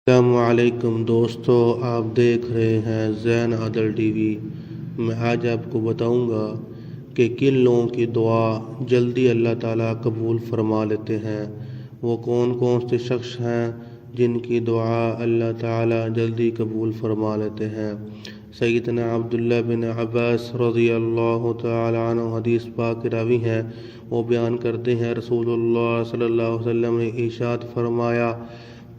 السلام علیکم دوستو، آپ دیکھ رہے ہیں زین عادل ٹی وی۔ میں آج آپ کو بتاؤں گا کہ کن لوگوں کی دعا جلدی اللہ تعالیٰ قبول فرما لیتے ہیں۔ وہ کون کون سے شخص ہیں جن کی دعا اللہ تعالیٰ جلدی قبول فرما لیتے ہیں۔ سیدنا عبداللہ بن عباس رضی اللہ تعالیٰ عنہ حدیث پاک راوی ہیں۔ وہ بیان کرتے ہیں رسول اللہ صلی اللہ علیہ وسلم نے ارشاد فرمایا،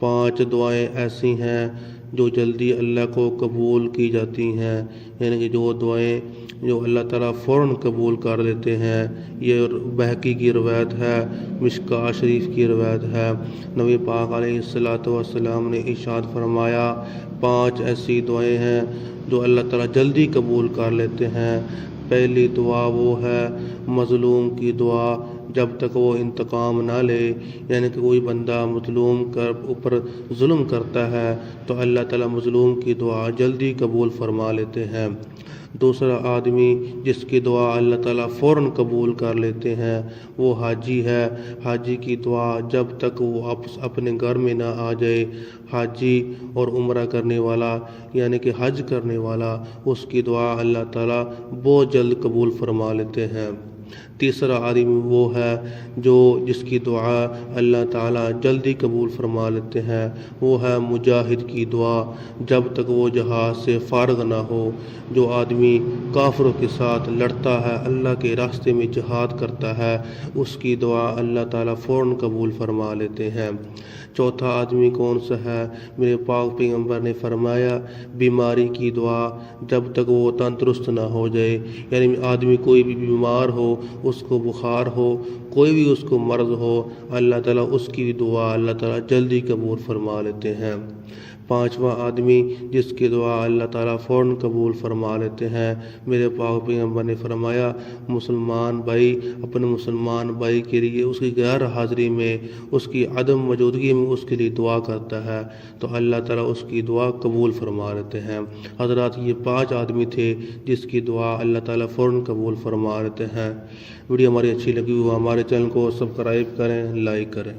5 دعائیں ایسی ہیں جو جلدی اللہ کو قبول کی جاتی ہیں، یعنی کہ جو دعائیں جو اللہ تعالیٰ فوراً قبول کر لیتے ہیں۔ یہ بہقی کی روایت ہے، مشکوٰۃ شریف کی روایت ہے۔ نبی پاک علیہ الصلوۃ والسلام نے ارشاد فرمایا، 5 ایسی دعائیں ہیں جو اللہ تعالیٰ جلدی قبول کر لیتے ہیں۔ پہلی دعا وہ ہے مظلوم کی دعا، جب تک وہ انتقام نہ لے، یعنی کہ کوئی بندہ مظلوم کے اوپر ظلم کرتا ہے تو اللہ تعالیٰ مظلوم کی دعا جلدی قبول فرما لیتے ہیں۔ دوسرا آدمی جس کی دعا اللہ تعالیٰ فوراً قبول کر لیتے ہیں وہ حاجی ہے۔ حاجی کی دعا جب تک وہ اپنے گھر میں نہ آ جائے، حاجی اور عمرہ کرنے والا یعنی کہ حج کرنے والا، اس کی دعا اللہ تعالیٰ بہت جلد قبول فرما لیتے ہیں۔ تیسرا آدمی وہ ہے جس کی دعا اللہ تعالیٰ جلدی قبول فرما لیتے ہیں، وہ ہے مجاہد کی دعا، جب تک وہ جہاد سے فارغ نہ ہو۔ جو آدمی کافروں کے ساتھ لڑتا ہے، اللہ کے راستے میں جہاد کرتا ہے، اس کی دعا اللہ تعالیٰ فوراً قبول فرما لیتے ہیں۔ چوتھا آدمی کون سا ہے؟ میرے پاک پیغمبر نے فرمایا، بیماری کی دعا، جب تک وہ تندرست نہ ہو جائے، یعنی آدمی کوئی بھی بیمار ہو، اس کو بخار ہو، کوئی بھی اس کو مرض ہو، اللہ تعالیٰ اس کی دعا اللہ تعالیٰ جلدی قبول فرما لیتے ہیں۔ پانچواں آدمی جس کی دعا اللہ تعالیٰ فوراً قبول فرما لیتے ہیں، میرے پاک پیغمبر نے فرمایا، مسلمان بھائی اپنے مسلمان بھائی کے لیے اس کی غیر حاضری میں، اس کی عدم موجودگی میں اس کے لیے دعا کرتا ہے تو اللہ تعالیٰ اس کی دعا قبول فرما لیتے ہیں۔ حضرات، یہ 5 آدمی تھے جس کی دعا اللہ تعالیٰ فوراً قبول فرما لیتے ہیں۔ ویڈیو ہماری اچھی لگی ہو ہمارے چینل کو سبسکرائب کریں، لائک کریں۔